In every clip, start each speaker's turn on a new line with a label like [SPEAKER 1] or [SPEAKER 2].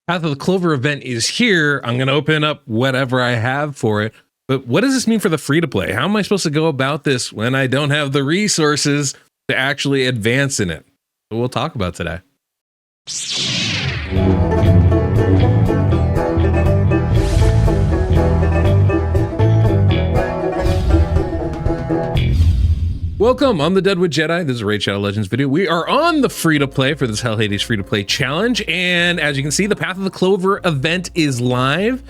[SPEAKER 1] Path of the Clover event is here. I'm going to open up whatever I have for it. But what does this mean for the free-to-play? How am I supposed to go about this when I don't have the resources to actually advance in it? So we'll talk about today. Welcome, I'm the DeadwoodJedi. This is a Raid Shadow Legends video. We are on the free-to-play for this Hell Hades free-to-play challenge, and as you can see, the Path of the Clover event is live,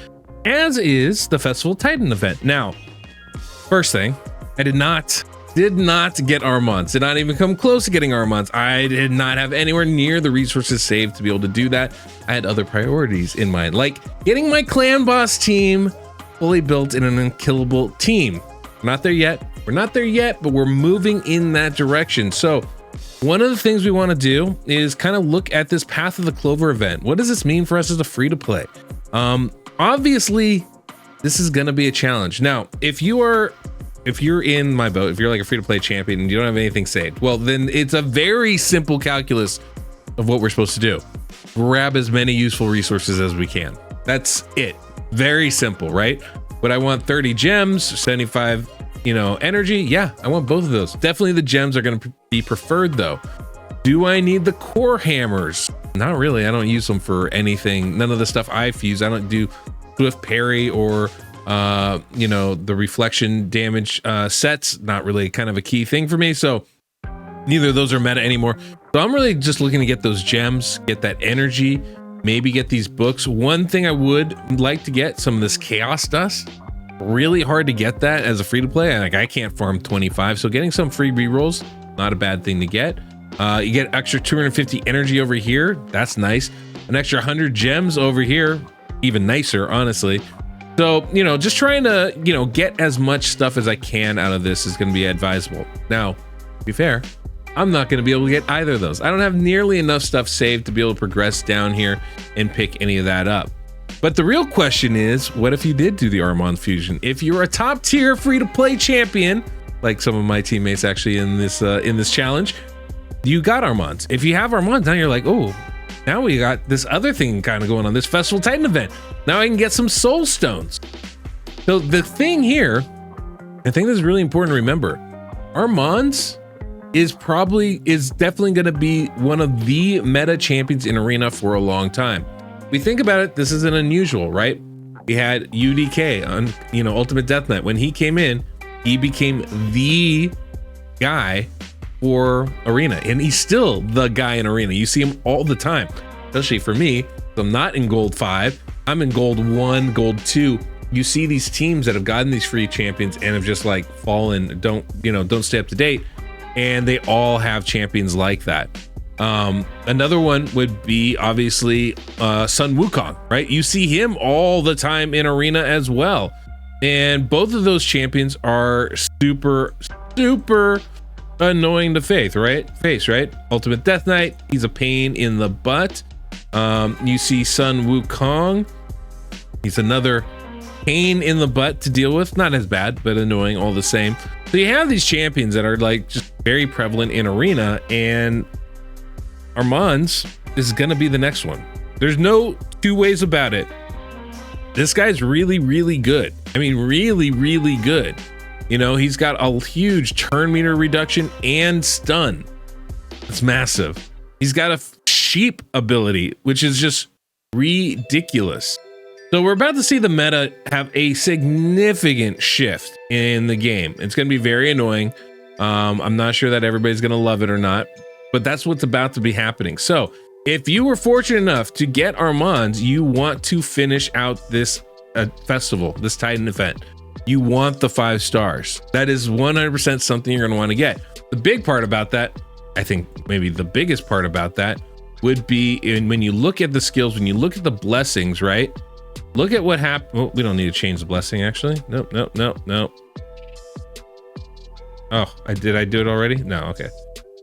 [SPEAKER 1] as is the Festival Titan event. Now, first thing, I did not get Armanz. Did not even come close to getting Armanz. I did not have anywhere near the resources saved to be able to do that. I had other priorities in mind, like getting my clan boss team fully built in an unkillable team. Not there yet. We're not there yet, but we're moving in that direction. So one of the things we want to do is kind of look at this Path of the Clover event. What does this mean for us as a free-to-play? Obviously, this is going to be a challenge. Now, if you're in my boat, if you're like a free-to-play champion and you don't have anything saved, well, then it's a very simple calculus of what we're supposed to do. Grab as many useful resources as we can. That's it. Very simple, right? But I want 30 gems, 75 energy. Yeah, I want both of those. Definitely the gems are going to be preferred though. Do I need the core hammers? Not really. I don't use them for anything. None of the stuff I fuse. I don't do swift parry or the reflection damage sets. Not really kind of a key thing for me. So neither of those are meta anymore. So I'm really just looking to get those gems, get that energy, maybe get these books. One thing I would like to get, some of this chaos dust. Really hard to get that as a free-to-play. Like, I can't farm 25, so getting some free rerolls, not a bad thing to get. You get extra 250 energy over here. That's nice. An extra 100 gems over here, even nicer, honestly. So, just trying to, get as much stuff as I can out of this is going to be advisable. Now, to be fair, I'm not going to be able to get either of those. I don't have nearly enough stuff saved to be able to progress down here and pick any of that up. But the real question is, what if you did do the Armanz fusion? If you're a top tier free-to-play champion, like some of my teammates actually in this challenge, you got Armanz. If you have Armanz, now you're like, oh, now we got this other thing kind of going on, this Festival Titan event. Now I can get some soul stones. So the thing here, I think this is really important to remember, Armanz is definitely going to be one of the meta champions in Arena for a long time. We think about it, this isn't unusual, right? We had UDK on, Ultimate Death Knight. When he came in, he became the guy for Arena, and he's still the guy in Arena. You see him all the time, especially for me. I'm not in Gold 5, I'm in Gold 1, Gold 2. You see these teams that have gotten these free champions and have just like fallen, don't stay up to date, and they all have champions like that. Another one would be obviously Sun Wukong, right? You see him all the time in Arena as well, and both of those champions are super annoying to face, right? Ultimate Death Knight, he's a pain in the butt. You see Sun Wukong, he's another pain in the butt to deal with. Not as bad, but annoying all the same. So you have these champions that are like just very prevalent in Arena, and Armanz is going to be the next one. There's no two ways about it. This guy's really good. I mean, really good. He's got a huge turn meter reduction and stun. It's massive. He's got a sheep ability, which is just ridiculous. So we're about to see the meta have a significant shift in the game. It's going to be very annoying. I'm not sure that everybody's going to love it or not, but that's what's about to be happening. So if you were fortunate enough to get Armanz, you want to finish out this festival, this Titan event. You want the 5 stars. That is 100% something you're going to want to get. The big part about that, I think maybe the biggest part about that would be when you look at the skills, when you look at the blessings, right? Look at what happened. Well, we don't need to change the blessing actually. Nope. Oh, did I do it already? No, okay.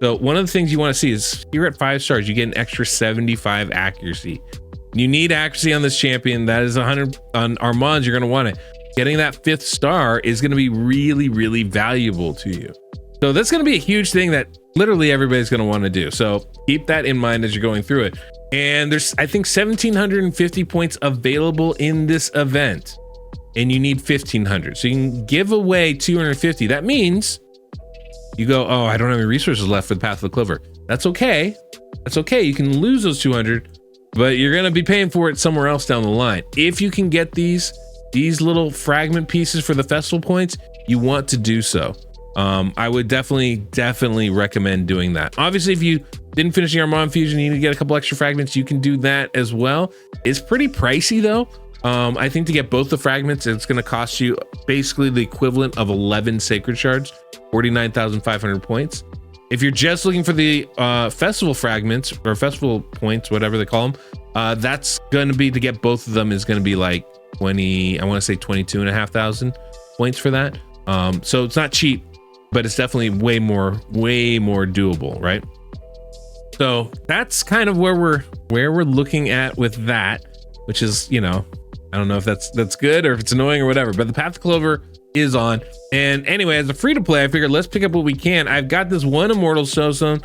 [SPEAKER 1] So one of the things you want to see is here at 5 stars, you get an extra 75 accuracy. You need accuracy on this champion. That is 100 on Armanz. You're going to want it. Getting that 5th star is going to be really valuable to you. So that's going to be a huge thing that literally everybody's going to want to do. So keep that in mind as you're going through it. And there's, I think, 1,750 points available in this event. And you need 1,500. So you can give away 250. That means you go, oh, I don't have any resources left for the Path of the Clover. That's okay. That's okay. You can lose those 200, but you're going to be paying for it somewhere else down the line. If you can get these little fragment pieces for the festival points, you want to do so. I would definitely recommend doing that. Obviously, if you didn't finish the Armanz fusion, you need to get a couple extra fragments, you can do that as well. It's pretty pricey though. I think to get both the fragments, it's going to cost you basically the equivalent of 11 sacred shards, 49,500 points. If you're just looking for the festival fragments or festival points, whatever they call them, that's going to be, to get both of them is going to be like 20, I want to say 22,500 points for that. So it's not cheap, but it's definitely way more doable, right? So that's kind of where we're looking at with that, which is, you know, I don't know if that's good or if it's annoying or whatever, but the Path of Clover is on. And anyway, as a free to play, I figured let's pick up what we can. I've got this one immortal stone,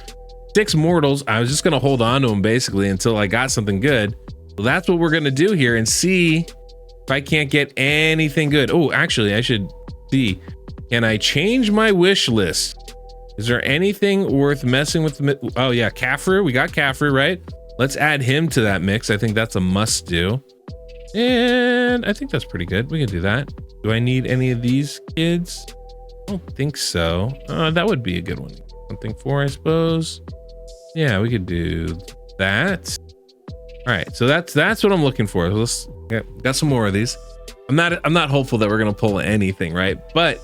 [SPEAKER 1] 6 mortals. I was just gonna hold on to them basically until I got something good. So that's what we're gonna do here and see if I can't get anything good. Oh, actually, I should see. Can I change my wish list? Is there anything worth messing with? Oh yeah, Kafru. We got Kafru, right? Let's add him to that mix. I think that's a must do. And I think that's pretty good. We can do that. Do I need any of these kids? I don't think so. That would be a good one. Something for, I suppose. Yeah, we could do that. All right, so that's what I'm looking for. Let's got some more of these. I'm not hopeful that we're gonna pull anything, right? But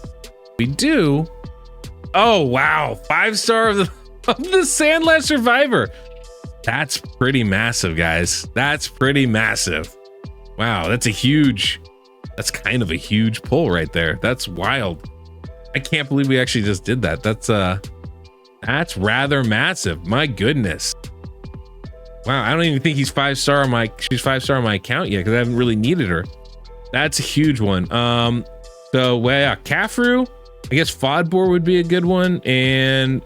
[SPEAKER 1] we do. Oh wow, 5-star of the Sandlash Survivor. That's pretty massive, guys. That's pretty massive. Wow, that's kind of a huge pull right there. That's wild. I can't believe we actually just did that. That's rather massive. My goodness. Wow, I don't even think she's 5-star on my account yet because I haven't really needed her. That's a huge one. So well, yeah, Kafru, I guess Fodbor would be a good one, and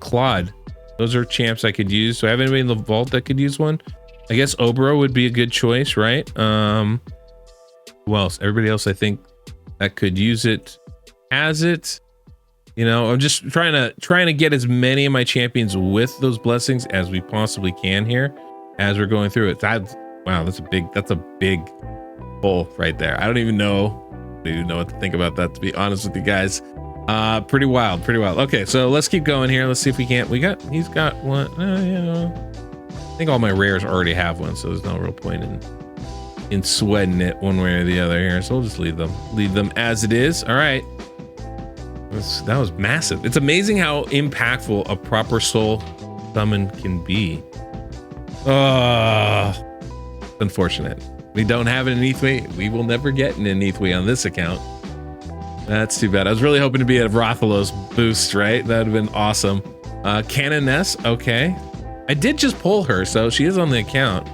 [SPEAKER 1] Claude. Those are champs I could use. So I have anybody in the vault that could use one? I guess Obro would be a good choice, right? Who else? Everybody else I think that could use it has it. You know, I'm just trying to get as many of my champions with those blessings as we possibly can here as we're going through it. Wow, that's a big pull right there. I don't even know what to think about that, to be honest with you guys. Pretty wild. Okay, so let's keep going here. Let's see if we can't. He's got one. You know, I think all my rares already have one, so there's no real point in sweating it one way or the other here. So we'll just leave them as it is. All right. That was massive. It's amazing how impactful a proper soul summon can be. Unfortunate. We don't have an Aneathway. We will never get an Aneathway on this account. That's too bad. I was really hoping to be a Rathalos boost, right? That would have been awesome. Canoness, okay. I did just pull her, so she is on the account.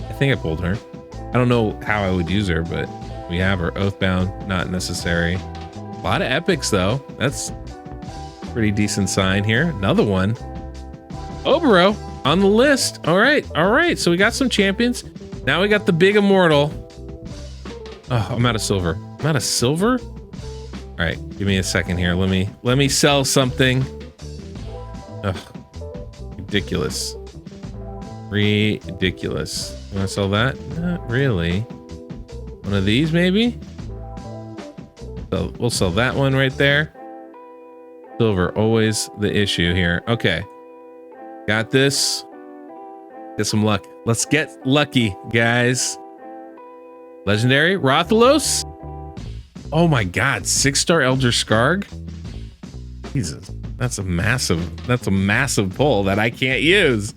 [SPEAKER 1] I think I pulled her. I don't know how I would use her, but we have her. Oathbound, not necessary. A lot of epics though. That's a pretty decent sign here. Another one. Obero on the list. All right. So we got some champions. Now we got the big immortal. Oh, I'm out of silver. All right, give me a second here. Let me sell something. Ugh, ridiculous. You want to sell that? Not really. One of these maybe. So we'll sell that one right there. Silver, always the issue here. Okay, got this. Get some luck. Let's get lucky, guys. Legendary Rathalos. Oh my god, 6-star Elder Skarg. Jesus, that's a massive pull that I can't use.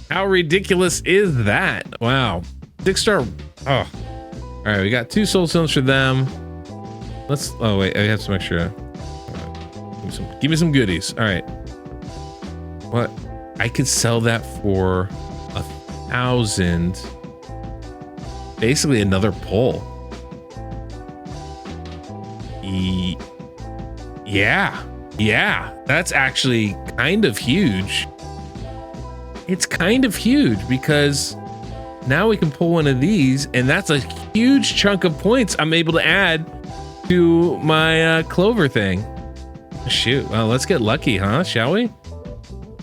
[SPEAKER 1] How ridiculous is that? Wow. 6-star. Oh. All right, we got 2 soul stones for them. Oh wait, I have some extra. Give me some goodies. All right. What? I could sell that for 1,000. Basically another pull. Yeah, that's actually kind of huge. it's kind of huge because now we can pull one of these, and that's a huge chunk of points I'm able to add to my clover thing. Shoot, well, let's get lucky, huh? Shall we?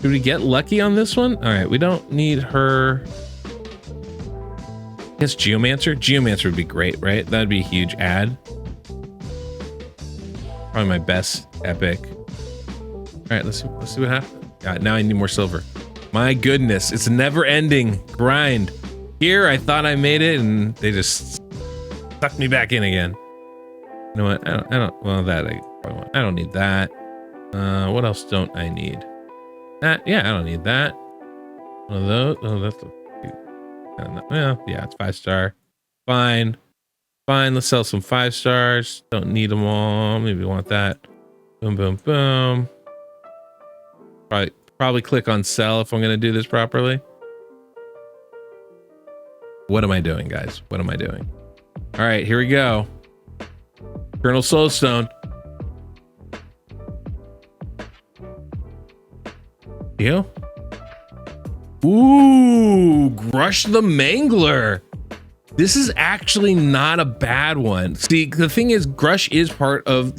[SPEAKER 1] Should we get lucky on this one? All right, we don't need her. I guess Geomancer. Geomancer would be great, right? That'd be a huge add. Probably my best epic. All right, let's see what happens. God, now I need more silver. My goodness, it's a never-ending grind. Here, I thought I made it, and they just sucked me back in again. You know what? I don't. Well, that I probably want. I don't need that. What else don't I need? That. Yeah, I don't need that. One of those. Oh, that's. Well, yeah, it's 5-star. Fine. Let's sell some 5 stars. Don't need them all. Maybe want that. Boom, boom, boom. Probably click on sell if I'm gonna do this properly. What am I doing, guys? What am I doing? All right, here we go. Colonel Soulstone. You? Ooh, Grush the Mangler. This is actually not a bad one. See, the thing is, Grush is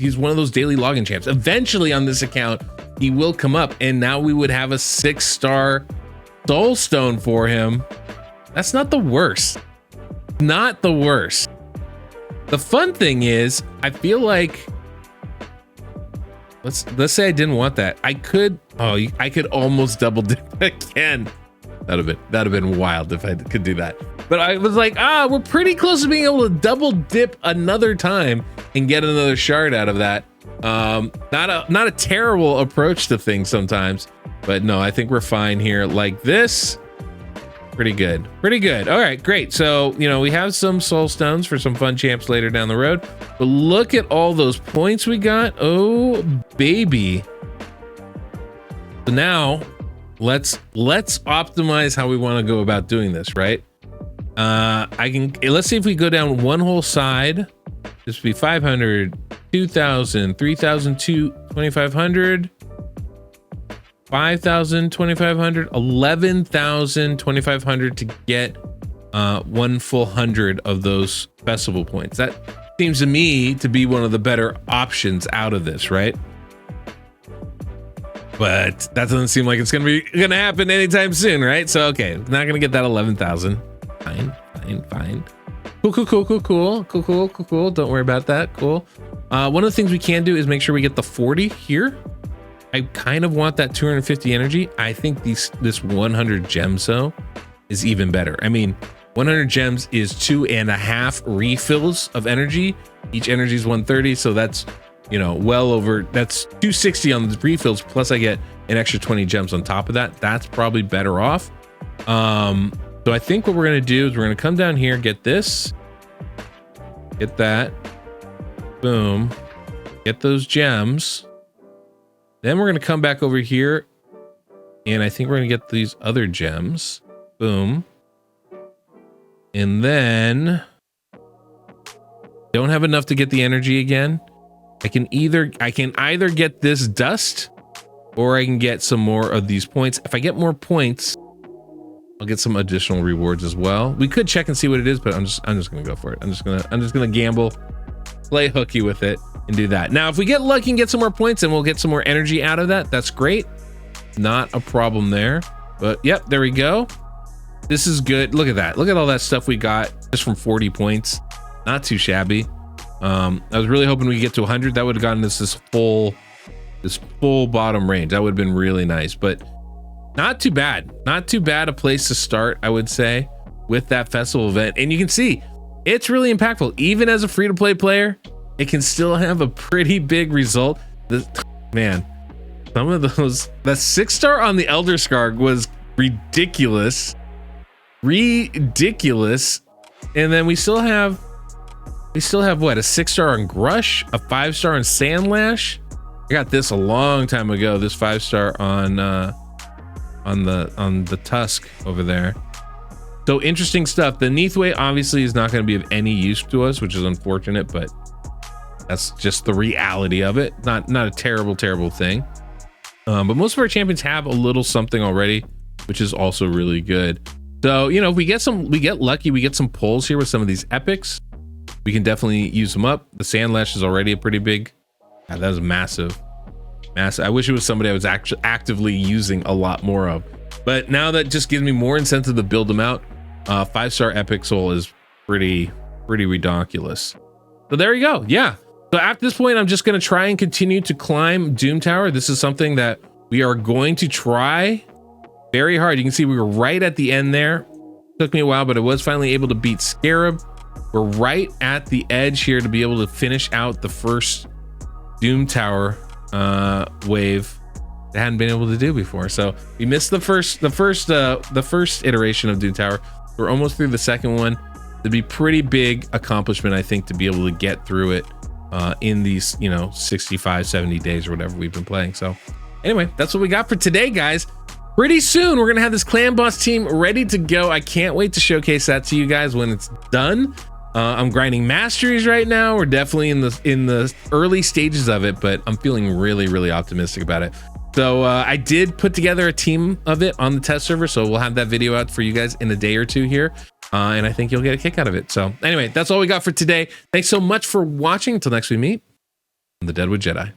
[SPEAKER 1] he's one of those daily login champs. Eventually on this account, he will come up, and now we would have a 6-star Soulstone for him. That's not the worst. Not the worst. The fun thing is, I feel like, let's say I didn't want that. I could almost double dip again. That'd have been wild if I could do that. But I was like, we're pretty close to being able to double dip another time and get another shard out of that. Not a terrible approach to things sometimes, but no, I think we're fine here like this. Pretty good. All right, great. So, we have some soul stones for some fun champs later down the road, but look at all those points we got. Oh, baby. So now let's optimize how we want to go about doing this, right? Let's see if we go down one whole side. This would be 500, 2,000, 3,000, 2,500. 5,000, 2,500, 11,000, 2,500 to get 1 full 100 of those festival points. That seems to me to be one of the better options out of this, right? But that doesn't seem like it's gonna happen anytime soon, right? So okay, not gonna get that 11,000. Fine. Cool. Don't worry about that. Cool. One of the things we can do is make sure we get the 40 here. I kind of want that 250 energy. I think this 100 gems though is even better. I mean, 100 gems is 2.5 refills of energy. Each energy is 130, so that's well over. That's 260 on the refills. Plus, I get an extra 20 gems on top of that. That's probably better off. So I think what we're gonna do is we're gonna come down here, get this, get that, boom, get those gems. Then we're gonna come back over here, and I think we're gonna get these other gems. Boom. And then don't have enough to get the energy again. I can either get this dust, or I can get some more of these points. If I get more points, I'll get some additional rewards as well. We could check and see what it is, but I'm just gonna go for it. I'm just gonna gamble, play hooky with it, and do that. Now, if we get lucky and get some more points and we'll get some more energy out of that, that's great. Not a problem there. But yep, there we go. This is good. Look at that. Look at all that stuff we got just from 40 points. Not too shabby. I was really hoping we could get to 100. That would have gotten us this full bottom range. That would have been really nice, but not too bad. Not too bad a place to start, I would say, with that festival event. And you can see it's really impactful. Even as a free-to-play player, it can still have a pretty big result. Man, some of those, the 6-star on the Elder Scar was ridiculous. And then we still have what, a 6-star on Grush, a 5-star on Sandlash. I got this a long time ago, this 5-star on the Tusk over there. So interesting stuff. The Neathway obviously is not going to be of any use to us, which is unfortunate, but that's just the reality of it. Not a terrible thing. But most of our champions have a little something already. which is also really good. So, you know, if we get lucky, we get some pulls here with some of these epics, we can definitely use them up. The Sandlash is already a pretty big, that was massive. I wish it was somebody I was actually actively using a lot more of, but now that just gives me more incentive to build them out. 5-star epic soul is pretty ridiculous. So there you go. Yeah. So at this point, I'm just going to try and continue to climb Doom Tower. This is something that we are going to try very hard. You can see we were right at the end there. Took me a while, but I was finally able to beat Scarab. We're right at the edge here to be able to finish out the first Doom Tower wave that I hadn't been able to do before. So we missed the first iteration of Doom Tower. We're almost through the second one. It'd be pretty big accomplishment, I think, to be able to get through it in these, you know, 65, 70 days or whatever we've been playing. So anyway, that's what we got for today, guys. Pretty soon we're gonna have this clan boss team ready to go. I can't wait to showcase that to you guys when it's done. I'm grinding masteries right now. We're definitely in the early stages of it, but I'm feeling really optimistic about it. So I did put together a team of it on the test server, so we'll have that video out for you guys in a day or two here, and I think you'll get a kick out of it. So anyway, that's all we got for today. Thanks so much for watching. Until next we meet, I'm the Deadwood Jedi.